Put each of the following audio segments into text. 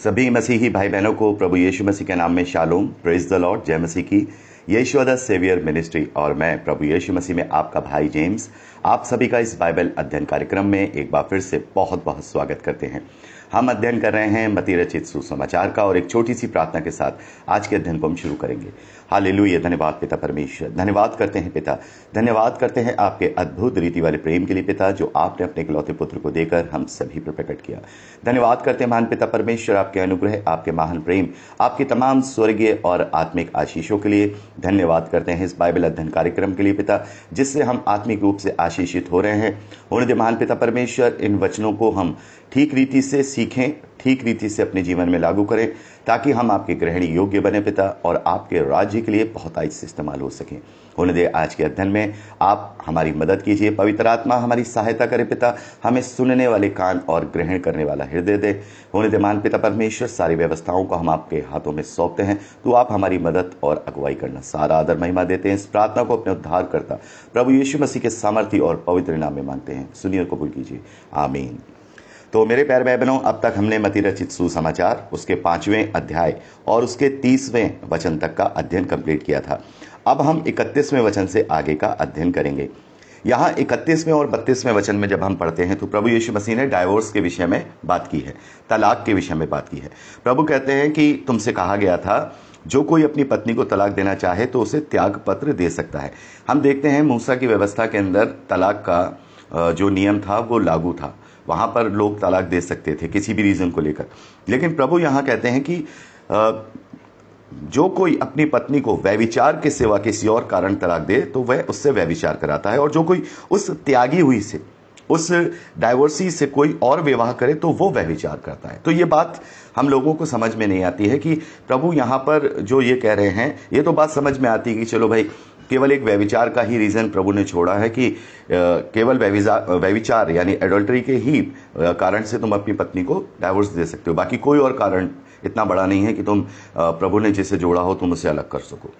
सभी मसीही भाई बहनों को प्रभु यीशु मसीह के नाम में शालोम, प्रेज द लॉर्ड, जय मसीह की। यीशु द सेवियर मिनिस्ट्री और मैं प्रभु यीशु मसीह में आपका भाई जेम्स आप सभी का इस बाइबल अध्ययन कार्यक्रम में एक बार फिर से बहुत बहुत स्वागत करते हैं। हम अध्ययन कर रहे हैं मत्ती रचित सुसमाचार का और एक छोटी सी प्रार्थना के साथ आज के अध्ययन को हम शुरू करेंगे। हालेलुया, धन्यवाद पिता परमेश्वर, धन्यवाद करते हैं पिता, धन्यवाद करते हैं आपके अद्भुत रीति वाले प्रेम के लिए पिता, जो आपने अपने इकलौते पुत्र को देकर हम सभी पर प्रकट किया। धन्यवाद करते हैं महान पिता परमेश्वर आपके अनुग्रह, आपके महान प्रेम, आपकी तमाम स्वर्गीय और आत्मिक आशीषों के लिए। धन्यवाद करते हैं इस बाइबल अध्ययन कार्यक्रम के लिए पिता, जिससे हम आत्मिक रूप से आशीषित हो रहे हैं। होने दे महान पिता परमेश्वर, इन वचनों को हम ठीक रीति से सीखें, ठीक रीति से अपने जीवन में लागू करें, ताकि हम आपके ग्रहण योग्य बने पिता और आपके राज्य के लिए बहुत से इस्तेमाल हो सकें। होने दे आज के अध्ययन में आप हमारी मदद कीजिए, पवित्र आत्मा हमारी सहायता करे पिता, हमें सुनने वाले कान और ग्रहण करने वाला हृदय दे। होने दे महान पिता परमेश्वर, सारी व्यवस्थाओं को हम आपके हाथों में सौंपते हैं, तो आप हमारी मदद और अगुवाई करना। सारा आदर महिमा देते हैं, इस प्रार्थना को अपने उद्धार करता प्रभु यीशु मसीह के सामर्थ्य और पवित्र नाम में मांगते हैं। सुनिए और कबूल कीजिए, आमीन। तो मेरे प्यारे भाई बहनों, अब तक हमने मत्ती रचित सुसमाचार उसके 5वें अध्याय और उसके 30वें वचन तक का अध्ययन कंप्लीट किया था। अब हम 31वें वचन से आगे का अध्ययन करेंगे। यहाँ 31वें और 32वें वचन में जब हम पढ़ते हैं तो प्रभु यीशु मसीह ने डाइवोर्स के विषय में बात की है, तलाक के विषय में बात की है। प्रभु कहते हैं कि तुमसे कहा गया था, जो कोई अपनी पत्नी को तलाक देना चाहे तो उसे त्याग पत्र दे सकता है। हम देखते हैं मूसा की व्यवस्था के अंदर तलाक का जो नियम था वो लागू था, वहां पर लोग तलाक दे सकते थे किसी भी रीजन को लेकर। लेकिन प्रभु यहां कहते हैं कि जो कोई अपनी पत्नी को व्यभिचार के सिवा किसी और कारण तलाक दे तो वह उससे व्यभिचार कराता है, और जो कोई उस त्यागी हुई से, उस डाइवोर्सी से कोई और विवाह करे तो वो व्यभिचार करता है। तो ये बात हम लोगों को समझ में नहीं आती है कि प्रभु यहाँ पर जो ये कह रहे हैं, ये तो बात समझ में आती है कि चलो भाई, केवल एक व्यभिचार का ही रीजन प्रभु ने छोड़ा है कि केवल व्यभिचार यानी एडल्टरी के ही कारण से तुम अपनी पत्नी को डाइवोर्स दे सकते हो, बाकी कोई और कारण इतना बड़ा नहीं है कि तुम प्रभु ने जिसे जोड़ा हो तुम उसे अलग कर सको।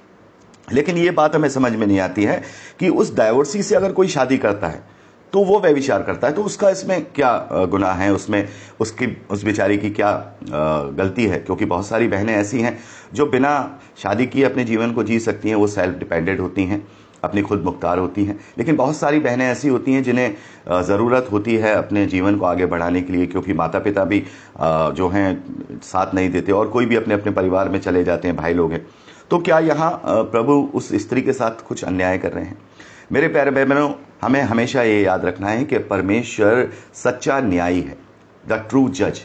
लेकिन ये बात हमें समझ में नहीं आती है कि उस डाइवोर्सी से अगर कोई शादी करता है तो वो व्यभिचार करता है, तो उसका इसमें क्या गुनाह है, उसमें उस बेचारी की क्या गलती है? क्योंकि बहुत सारी बहनें ऐसी हैं जो बिना शादी किए अपने जीवन को जी सकती हैं, वो सेल्फ डिपेंडेंट होती हैं, अपनी खुद मुख्तार होती हैं। लेकिन बहुत सारी बहनें ऐसी होती हैं जिन्हें ज़रूरत होती है अपने जीवन को आगे बढ़ाने के लिए, क्योंकि माता पिता भी जो हैं साथ नहीं देते और कोई भी अपने अपने परिवार में चले जाते हैं, भाई लोग हैं। तो क्या यहाँ प्रभु उस स्त्री के साथ कुछ अन्याय कर रहे हैं? मेरे प्यारे भाई बहनों, हमें हमेशा ये याद रखना है कि परमेश्वर सच्चा न्यायी है, द ट्रू जज।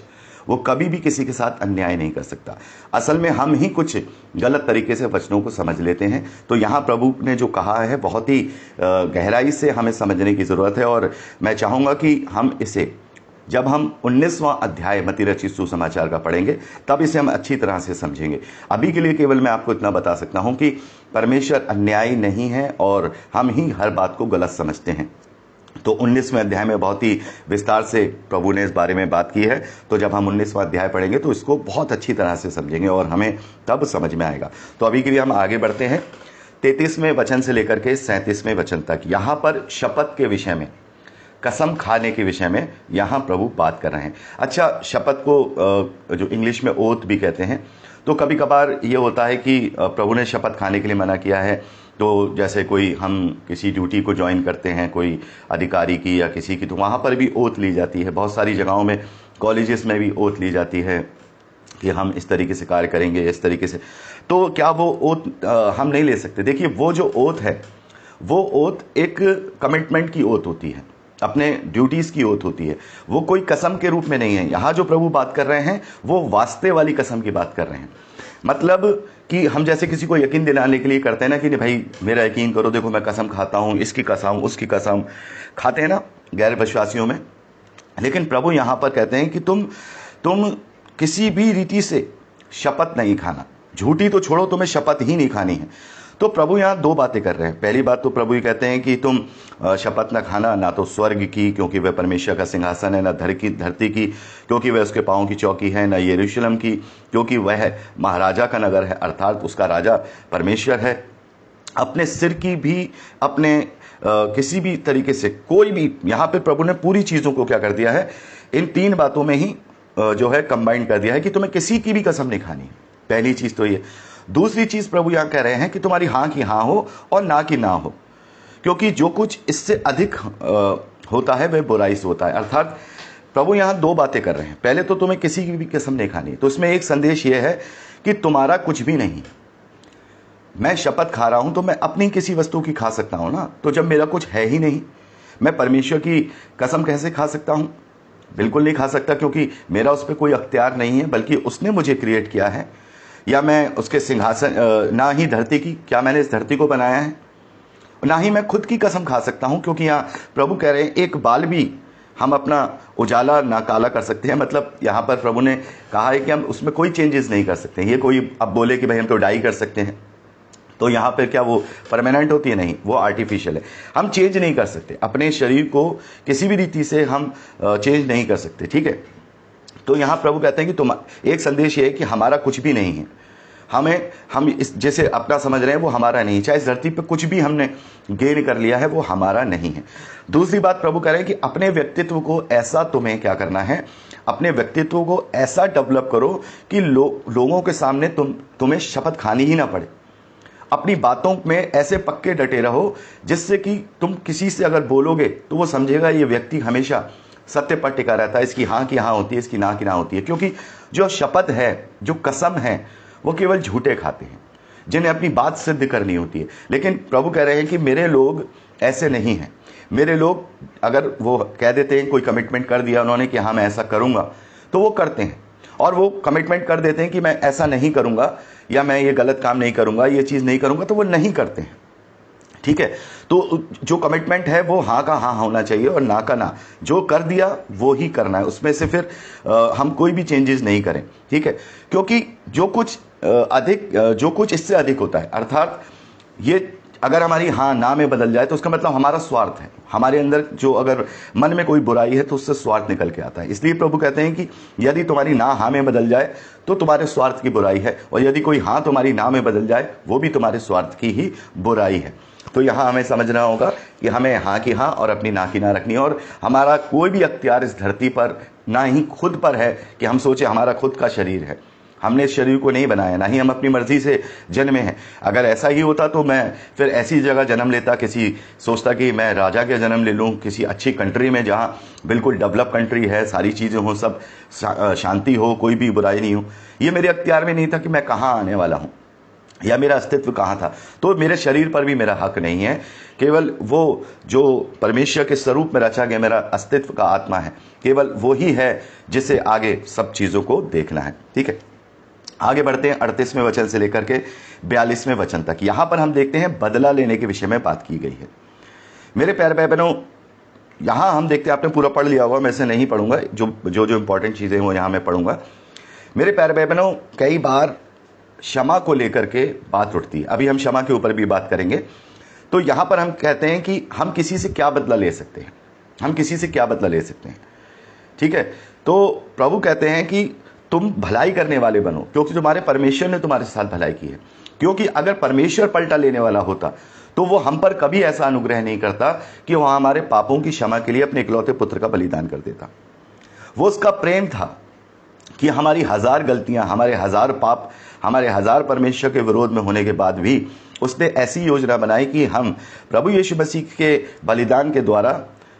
वो कभी भी किसी के साथ अन्याय नहीं कर सकता। असल में हम ही कुछ गलत तरीके से वचनों को समझ लेते हैं। तो यहाँ प्रभु ने जो कहा है बहुत ही गहराई से हमें समझने की ज़रूरत है, और मैं चाहूँगा कि हम इसे जब हम 19वां अध्याय मत्ती रचित सुसमाचार का पढ़ेंगे तब इसे हम अच्छी तरह से समझेंगे। अभी के लिए केवल मैं आपको इतना बता सकता हूं कि परमेश्वर अन्यायी नहीं है और हम ही हर बात को गलत समझते हैं। तो 19वें अध्याय में बहुत ही विस्तार से प्रभु ने इस बारे में बात की है। तो जब हम 19वां अध्याय पढ़ेंगे तो इसको बहुत अच्छी तरह से समझेंगे और हमें तब समझ में आएगा। तो अभी के लिए हम आगे बढ़ते हैं 33वें वचन से लेकर के 37वें वचन तक। यहाँ पर शपथ के विषय में, कसम खाने के विषय में यहाँ प्रभु बात कर रहे हैं। अच्छा, शपथ को जो इंग्लिश में ओथ भी कहते हैं, तो कभी कभार ये होता है कि प्रभु ने शपथ खाने के लिए मना किया है। तो जैसे कोई हम किसी ड्यूटी को ज्वाइन करते हैं, कोई अधिकारी की या किसी की, तो वहाँ पर भी ओथ ली जाती है। बहुत सारी जगहों में, कॉलेजेस में भी ओथ ली जाती है कि हम इस तरीके से कार्य करेंगे, इस तरीके से। तो क्या वो ओथ हम नहीं ले सकते? देखिए, वो जो ओथ है वो ओथ एक कमिटमेंट की ओथ होती है, अपने ड्यूटीज की ओथ होती है, वो कोई कसम के रूप में नहीं है। यहाँ जो प्रभु बात कर रहे हैं वो वास्ते वाली कसम की बात कर रहे हैं। मतलब कि हम जैसे किसी को यकीन दिलाने के लिए करते हैं ना कि नहीं भाई मेरा यकीन करो, देखो मैं कसम खाता हूँ, इसकी कसम उसकी कसम खाते हैं ना गैर विश्वासियों में। लेकिन प्रभु यहाँ पर कहते हैं कि तुम किसी भी रीति से शपथ नहीं खाना, झूठी तो छोड़ो, तुम्हें शपथ ही नहीं खानी है। तो प्रभु यहाँ दो बातें कर रहे हैं। पहली बात तो प्रभु ये कहते हैं कि तुम शपथ न खाना, ना तो स्वर्ग की क्योंकि वह परमेश्वर का सिंहासन है, ना धरती की क्योंकि वह उसके पाँव की चौकी है, ना यरूशलेम की क्योंकि वह महाराजा का नगर है, अर्थात उसका राजा परमेश्वर है। अपने सिर की भी, अपने किसी भी तरीके से कोई भी, यहाँ पे प्रभु ने पूरी चीज़ों को क्या कर दिया है, इन तीन बातों में ही जो है कंबाइन कर दिया है कि तुम्हें किसी की भी कसम नहीं खानी। पहली चीज तो ये। दूसरी चीज प्रभु यहां कह रहे हैं कि तुम्हारी हां की हां हो और ना की ना हो, क्योंकि जो कुछ इससे अधिक होता है वह बुराई से होता है। अर्थात प्रभु यहां दो बातें कर रहे हैं। पहले तो तुम्हें किसी की भी कसम नहीं खानी, तो इसमें एक संदेश यह है कि तुम्हारा कुछ भी नहीं। मैं शपथ खा रहा हूं तो मैं अपनी किसी वस्तु की खा सकता हूं ना, तो जब मेरा कुछ है ही नहीं, मैं परमेश्वर की कसम कैसे खा सकता हूं? बिल्कुल नहीं खा सकता, क्योंकि मेरा उस पर कोई अख्तियार नहीं है, बल्कि उसने मुझे क्रिएट किया है। या मैं उसके सिंहासन, ना ही धरती की, क्या मैंने इस धरती को बनाया है? ना ही मैं खुद की कसम खा सकता हूं, क्योंकि यहां प्रभु कह रहे हैं एक बाल भी हम अपना उजाला ना काला कर सकते हैं। मतलब यहां पर प्रभु ने कहा है कि हम उसमें कोई चेंजेस नहीं कर सकते। ये कोई अब बोले कि भाई हम तो डाई कर सकते हैं, तो यहां पर क्या वो परमानेंट होती है? नहीं, वो आर्टिफिशियल है। हम चेंज नहीं कर सकते अपने शरीर को, किसी भी रीति से हम चेंज नहीं कर सकते, ठीक है। तो यहां प्रभु कहते हैं कि तुम, एक संदेश ये है कि हमारा कुछ भी नहीं है। हम इस जैसे अपना समझ रहे हैं वो हमारा नहीं, चाहे इस धरती पे कुछ भी हमने गेन कर लिया है वो हमारा नहीं है। दूसरी बात प्रभु कह रहे हैं कि अपने व्यक्तित्व को ऐसा तुम्हें क्या करना है, अपने व्यक्तित्व को ऐसा डेवलप करो कि लोगों के सामने तुम्हें शपथ खानी ही ना पड़े। अपनी बातों में ऐसे पक्के डटे रहो जिससे कि तुम किसी से अगर बोलोगे तो वो समझेगा ये व्यक्ति हमेशा सत्य पर टिका रहता है, इसकी हाँ की हाँ होती है, इसकी ना की ना होती है। क्योंकि जो शपथ है, जो कसम है, वो केवल झूठे खाते हैं जिन्हें अपनी बात सिद्ध करनी होती है। लेकिन प्रभु कह रहे हैं कि मेरे लोग ऐसे नहीं हैं। मेरे लोग अगर वो कह देते हैं, कोई कमिटमेंट कर दिया उन्होंने कि हाँ मैं ऐसा करूंगा, तो वो करते हैं। और वो कमिटमेंट कर देते हैं कि मैं ऐसा नहीं करूंगा, या मैं ये गलत काम नहीं करूंगा, ये चीज नहीं करूंगा, तो वो नहीं करते हैं, ठीक है। तो जो कमिटमेंट है वो हाँ का हाँ होना चाहिए और ना का ना। जो कर दिया वो ही करना है, उसमें से फिर हम कोई भी चेंजेस नहीं करें, ठीक है। क्योंकि जो कुछ इससे अधिक होता है, अर्थात ये अगर हमारी हाँ ना में बदल जाए तो उसका मतलब हमारा स्वार्थ है। हमारे अंदर जो अगर मन में कोई बुराई है तो उससे स्वार्थ निकल के आता है। इसलिए प्रभु कहते हैं कि यदि तुम्हारी ना हाँ में बदल जाए तो तुम्हारे स्वार्थ की बुराई है, और यदि कोई हाँ तुम्हारी ना में बदल जाए वो भी तुम्हारे स्वार्थ की ही बुराई है। तो यहां हमें समझना होगा कि हमें हाँ की हाँ और अपनी ना की ना रखनी है। और हमारा कोई भी अख्तियार इस धरती पर ना ही खुद पर है कि हम सोचे हमारा खुद का शरीर है। हमने इस शरीर को नहीं बनाया, ना ही हम अपनी मर्जी से जन्मे हैं। अगर ऐसा ही होता तो मैं फिर ऐसी जगह जन्म लेता, सोचता कि मैं राजा के जन्म ले लूं, किसी अच्छी कंट्री में जहां बिल्कुल डेवलप कंट्री है, सारी चीजें हो, सब शांति हो, कोई भी बुराई नहीं हो। ये मेरे अख्तियार में नहीं था कि मैं कहाँ आने वाला हूं या मेरा अस्तित्व कहाँ था। तो मेरे शरीर पर भी मेरा हक नहीं है। केवल वो जो परमेश्वर के स्वरूप में रचा गया मेरा अस्तित्व का आत्मा है, केवल वो ही है जिसे आगे सब चीजों को देखना है, ठीक है। आगे बढ़ते हैं 38वें वचन से लेकर के 42वें वचन तक। यहां पर हम देखते हैं बदला लेने के विषय में बात की गई है। मेरे प्यारे भाई बहनों, यहां हम देखते हैं, आपने पूरा पढ़ लिया होगा, मैं से नहीं पढ़ूंगा, जो इंपॉर्टेंट चीजें वो यहां मैं पढ़ूंगा। मेरे प्यारे भाई बहनों, कई बार क्षमा को लेकर के बात उठती है। अभी हम क्षमा के ऊपर भी बात करेंगे। तो यहां पर हम कहते हैं कि हम किसी से क्या बदला ले सकते हैं, हम किसी से क्या बदला ले सकते हैं, ठीक है। तो प्रभु कहते हैं कि तुम भलाई करने वाले बनो, क्योंकि तुम्हारे परमेश्वर ने तुम्हारे साथ भलाई की है। क्योंकि अगर परमेश्वर पलटा लेने वाला होता तो वो हम पर कभी ऐसा अनुग्रह नहीं करता कि वह हमारे पापों की क्षमा के लिए अपने इकलौते पुत्र का बलिदान कर देता। वो उसका प्रेम था कि हमारी 1000 गलतियां, हमारे 1000 पाप, हमारे 1000 परमेश्वर के विरोध में होने के बाद भी उसने ऐसी योजना बनाई कि हम प्रभु यीशु मसीह के बलिदान के द्वारा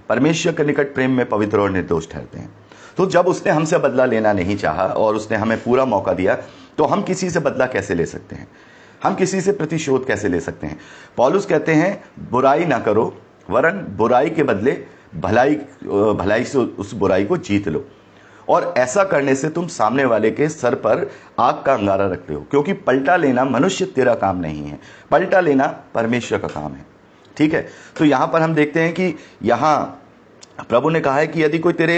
परमेश्वर के निकट प्रेम में पवित्र और निर्दोष ठहरते हैं। तो जब उसने हमसे बदला लेना नहीं चाहा और उसने हमें पूरा मौका दिया, तो हम किसी से बदला कैसे ले सकते हैं, हम किसी से प्रतिशोध कैसे ले सकते हैं। पौलुस कहते हैं बुराई ना करो, वरन बुराई के बदले भलाई से उस बुराई को जीत लो। और ऐसा करने से तुम सामने वाले के सर पर आग का अंगारा रखते हो, क्योंकि पलटा लेना मनुष्य तेरा काम नहीं है, पलटा लेना परमेश्वर का काम है, ठीक है। तो यहां पर हम देखते हैं कि यहां प्रभु ने कहा है कि यदि कोई तेरे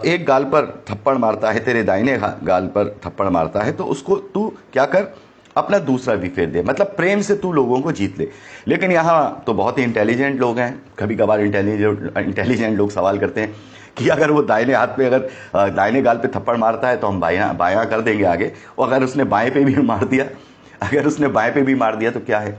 एक गाल पर थप्पड़ मारता है, तेरे दाहिने गाल पर थप्पड़ मारता है, तो उसको तू क्या कर, अपना दूसरा भी फेर दे। मतलब प्रेम से तू लोगों को जीत ले। लेकिन यहाँ तो बहुत ही इंटेलिजेंट लोग हैं, कभी कभार इंटेलिजेंट लोग सवाल करते हैं कि अगर वो दाहिने हाथ पे, अगर दाहिने गाल पे थप्पड़ मारता है तो हम बायां कर देंगे आगे, और अगर उसने बाएं पे भी मार दिया, अगर उसने बाएं पे भी मार दिया तो क्या है।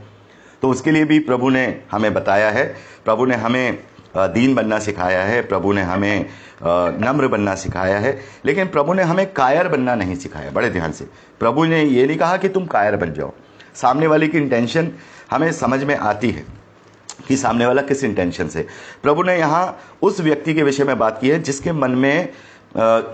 तो उसके लिए भी प्रभु ने हमें बताया है, प्रभु ने हमें दीन बनना सिखाया है, प्रभु ने हमें नम्र बनना सिखाया है, लेकिन प्रभु ने हमें कायर बनना नहीं सिखाया। बड़े ध्यान से, प्रभु ने ये नहीं कहा कि तुम कायर बन जाओ। सामने वाले की इंटेंशन हमें समझ में आती है कि सामने वाला किस इंटेंशन से। प्रभु ने यहाँ उस व्यक्ति के विषय में बात की है जिसके मन में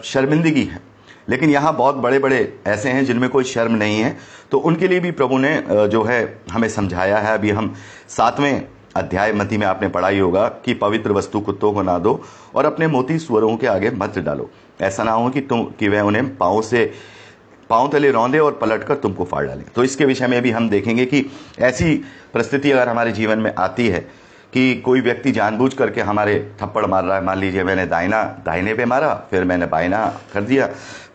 शर्मिंदगी है, लेकिन यहाँ बहुत बड़े बड़े ऐसे हैं जिनमें कोई शर्म नहीं है, तो उनके लिए भी प्रभु ने जो है हमें समझाया है। अभी हम 7वें अध्याय मत्ती में आपने पढ़ा ही होगा कि पवित्र वस्तु कुत्तों को ना दो और अपने मोती सुअरों के आगे मत डालो, ऐसा ना हो कि वह उन्हें पाँव तले रौंदे और पलटकर तुमको फाड़ डालें। तो इसके विषय में भी हम देखेंगे कि ऐसी परिस्थिति अगर हमारे जीवन में आती है कि कोई व्यक्ति जानबूझ करके हमारे थप्पड़ मार रहा है, मान लीजिए मैंने दाहिने पे मारा, फिर मैंने बाइना कर दिया,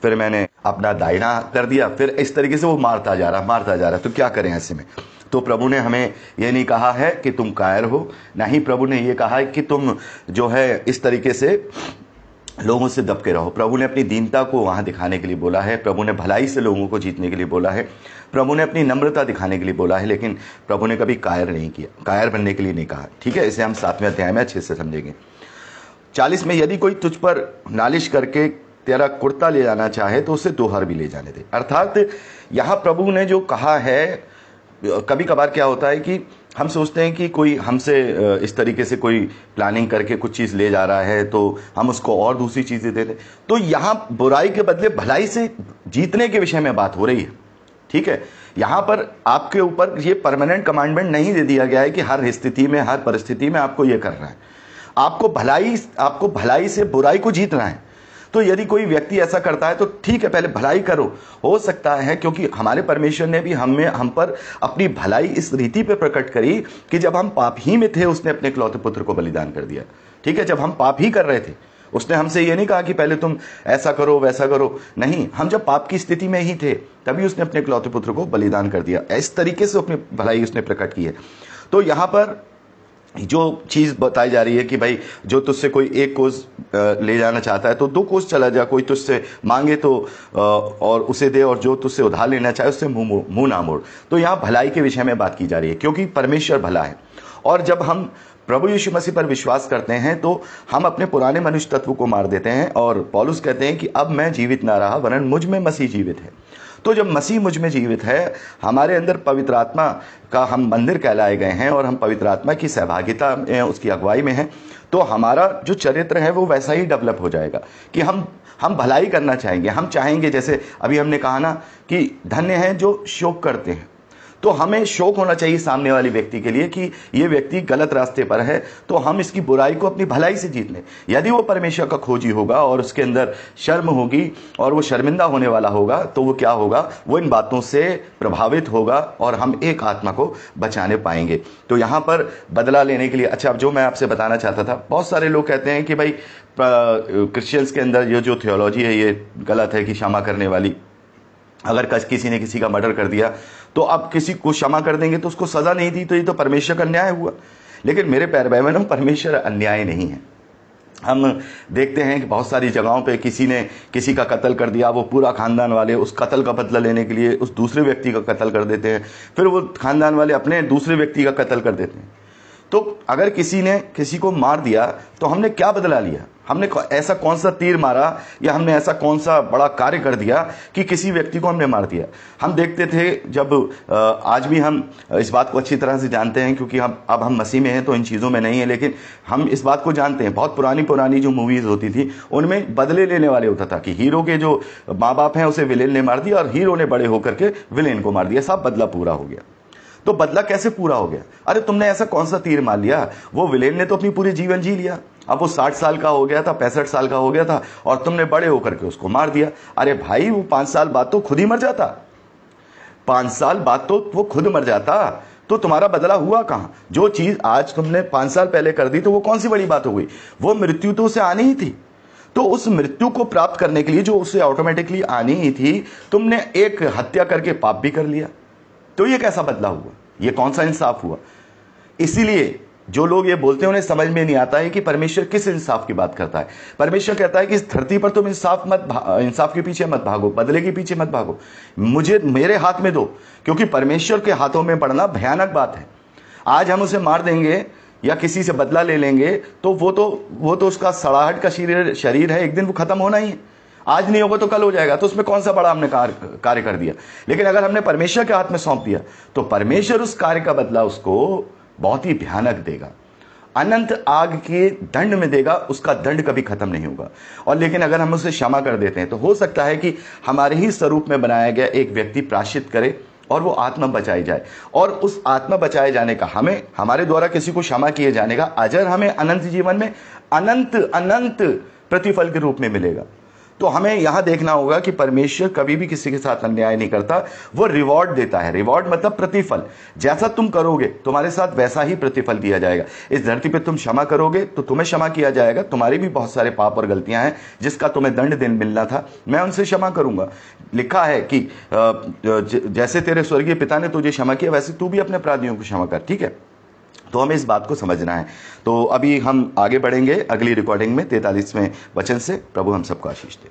फिर मैंने अपना दाहिना कर दिया, फिर इस तरीके से वो मारता जा रहा, तो क्या करें ऐसे में। तो प्रभु ने हमें ये नहीं कहा है कि तुम कायर हो, ना ही प्रभु ने ये कहा है कि तुम जो है इस तरीके से लोगों से दबके रहो। प्रभु ने अपनी दीनता को वहाँ दिखाने के लिए बोला है, प्रभु ने भलाई से लोगों को जीतने के लिए बोला है, प्रभु ने अपनी नम्रता दिखाने के लिए बोला है, लेकिन प्रभु ने कभी कायर नहीं किया, कायर बनने के लिए नहीं कहा। ठीक है, इसे हम 7वें अध्याय में अच्छे से समझेंगे। 40 में, यदि कोई तुझ पर नालिश करके तेरा कुर्ता ले जाना चाहे तो उसे 2 हार भी ले जाने दे। अर्थात यहाँ प्रभु ने जो कहा है, कभी कभार क्या होता है कि हम सोचते हैं कि कोई हमसे इस तरीके से कोई प्लानिंग करके कुछ चीज़ ले जा रहा है तो हम उसको और दूसरी चीज़ें दे दें। तो यहाँ बुराई के बदले भलाई से जीतने के विषय में बात हो रही है। ठीक है, यहाँ पर आपके ऊपर ये परमानेंट कमांडमेंट नहीं दे दिया गया है कि हर स्थिति में, हर परिस्थिति में आपको ये करना है। आपको भलाई से बुराई को जीतना है। तो यदि कोई व्यक्ति ऐसा करता है तो ठीक है, पहले भलाई करो। हो सकता है क्योंकि हमारे परमेश्वर ने भी हम पर अपनी भलाई इस रीति पे प्रकट करी कि जब हम पाप ही में थे उसने अपने इकलौते पुत्र को बलिदान कर दिया। ठीक है, जब हम पाप ही कर रहे थे उसने हमसे ये नहीं कहा कि पहले तुम ऐसा करो वैसा करो, नहीं, हम जब पाप की स्थिति में ही थे तभी उसने अपने इकलौते पुत्र को बलिदान कर दिया। इस तरीके से अपनी भलाई उसने प्रकट की है। तो यहाँ पर जो चीज़ बताई जा रही है कि भाई जो तुझसे कोई 1 कोस ले जाना चाहता है तो 2 कोस चला जा, कोई तुझसे मांगे तो और उसे दे, और जो तुझसे उधार लेना चाहे उससे मुंह ना मोड़। तो यहाँ भलाई के विषय में बात की जा रही है क्योंकि परमेश्वर भला है। और जब हम प्रभु यीशु मसीह पर विश्वास करते हैं तो हम अपने पुराने मनुष्य तत्व को मार देते हैं, और पौलुस कहते हैं कि अब मैं जीवित ना रहा वरन मुझ में मसीह जीवित है। तो जब मसीह मुझ में जीवित है, हमारे अंदर पवित्र आत्मा का हम मंदिर कहलाए गए हैं और हम पवित्र आत्मा की सहभागिता में, उसकी अगुवाई में हैं, तो हमारा जो चरित्र है वो वैसा ही डेवलप हो जाएगा कि हम भलाई करना चाहेंगे। हम चाहेंगे, जैसे अभी हमने कहा ना कि धन्य हैं जो शोक करते हैं, तो हमें शौक होना चाहिए सामने वाले व्यक्ति के लिए कि ये व्यक्ति गलत रास्ते पर है, तो हम इसकी बुराई को अपनी भलाई से जीत लें। यदि वो परमेश्वर का खोजी होगा और उसके अंदर शर्म होगी और वो शर्मिंदा होने वाला होगा, तो वो क्या होगा, वो इन बातों से प्रभावित होगा और हम एक आत्मा को बचाने पाएंगे। तो यहाँ पर बदला लेने के लिए, अच्छा, अब जो मैं आपसे बताना चाहता था, बहुत सारे लोग कहते हैं कि भाई क्रिश्चियंस के अंदर ये जो थियोलॉजी है ये गलत है कि क्षमा करने वाली, अगर किसी ने किसी का मर्डर कर दिया तो अब किसी को क्षमा कर देंगे तो उसको सजा नहीं दी, तो ये तो परमेश्वर का अन्याय हुआ। लेकिन मेरे प्यारे भाई बहनों, परमेश्वर अन्याय नहीं है। हम देखते हैं कि बहुत सारी जगहों पे किसी ने किसी का कत्ल कर दिया, वो पूरा खानदान वाले उस कत्ल का बदला लेने के लिए उस दूसरे व्यक्ति का कत्ल कर देते हैं, फिर वो खानदान वाले अपने दूसरे व्यक्ति का कत्ल कर देते हैं। तो अगर किसी ने किसी को मार दिया तो हमने क्या बदला लिया? हमने ऐसा कौन सा तीर मारा या हमने ऐसा कौन सा बड़ा कार्य कर दिया कि किसी व्यक्ति को हमने मार दिया? हम देखते थे जब आज भी हम इस बात को अच्छी तरह से जानते हैं क्योंकि अब हम मसीह में हैं तो इन चीज़ों में नहीं है, लेकिन हम इस बात को जानते हैं। बहुत पुरानी जो मूवीज़ होती थी उनमें बदले लेने वाले होता था कि हीरो के जो माँ बाप हैं उसे विलेन ने मार दिया और हीरो ने बड़े होकर के विलेन को मार दिया, सब बदला पूरा हो गया। तो बदला कैसे पूरा हो गया? अरे तुमने ऐसा कौन सा तीर मार लिया? वो विलेन ने तो अपनी पूरी जीवन जी लिया, अब वो 60 साल का हो गया था, 65 साल का हो गया था और तुमने बड़े होकर के उसको मार दिया। अरे भाई, वो 5 साल बाद तो खुद ही मर जाता, 5 साल बाद तो वो खुद मर जाता, तो तुम्हारा बदला हुआ कहां? जो चीज आज तुमने 5 साल पहले कर दी तो वो कौन सी बड़ी बात हो गई? वो मृत्यु तो उसे आनी ही थी। तो उस मृत्यु को प्राप्त करने के लिए जो उसे ऑटोमेटिकली आनी ही थी, तुमने एक हत्या करके पाप भी कर लिया। तो ये कैसा बदला हुआ? ये कौन सा इंसाफ हुआ? इसीलिए जो लोग ये बोलते हैं उन्हें समझ में नहीं आता है कि परमेश्वर किस इंसाफ की बात करता है। परमेश्वर कहता है कि इस धरती पर तुम इंसाफ के पीछे मत भागो, बदले के पीछे मत भागो, मेरे हाथ में दो, क्योंकि परमेश्वर के हाथों में पड़ना भयानक बात है। आज हम उसे मार देंगे या किसी से बदला ले लेंगे तो वो तो उसका सड़ाहट का शरीर है, एक दिन वो खत्म होना ही है। आज नहीं होगा तो कल हो जाएगा, तो उसमें कौन सा बड़ा हमने कार्य कर दिया। लेकिन अगर हमने परमेश्वर के हाथ में सौंप दिया तो परमेश्वर उस कार्य का बदला उसको बहुत ही भयानक देगा, अनंत आग के दंड में देगा, उसका दंड कभी खत्म नहीं होगा। और लेकिन अगर हम उसे क्षमा कर देते हैं तो हो सकता है कि हमारे ही स्वरूप में बनाया गया एक व्यक्ति प्रायश्चित करे और वो आत्मा बचाई जाए, और उस आत्मा बचाए जाने का, हमें हमारे द्वारा किसी को क्षमा किए जाने का अजर हमें अनंत जीवन में अनंत अनंत प्रतिफल के रूप में मिलेगा। तो हमें यहां देखना होगा कि परमेश्वर कभी भी किसी के साथ अन्याय नहीं करता, वो रिवॉर्ड देता है। रिवॉर्ड मतलब प्रतिफल, जैसा तुम करोगे तुम्हारे साथ वैसा ही प्रतिफल दिया जाएगा। इस धरती पे तुम क्षमा करोगे तो तुम्हें क्षमा किया जाएगा, तुम्हारे भी बहुत सारे पाप और गलतियां हैं जिसका तुम्हें दंड दिन मिलना था, मैं उनसे क्षमा करूंगा। लिखा है कि जैसे तेरे स्वर्गीय पिता ने तुझे क्षमा किया वैसे तू भी अपने अपराधियों को क्षमा कर। ठीक है, तो हमें इस बात को समझना है। तो अभी हम आगे बढ़ेंगे अगली रिकॉर्डिंग में 43वें वचन से। प्रभु हम सबको आशीष दे।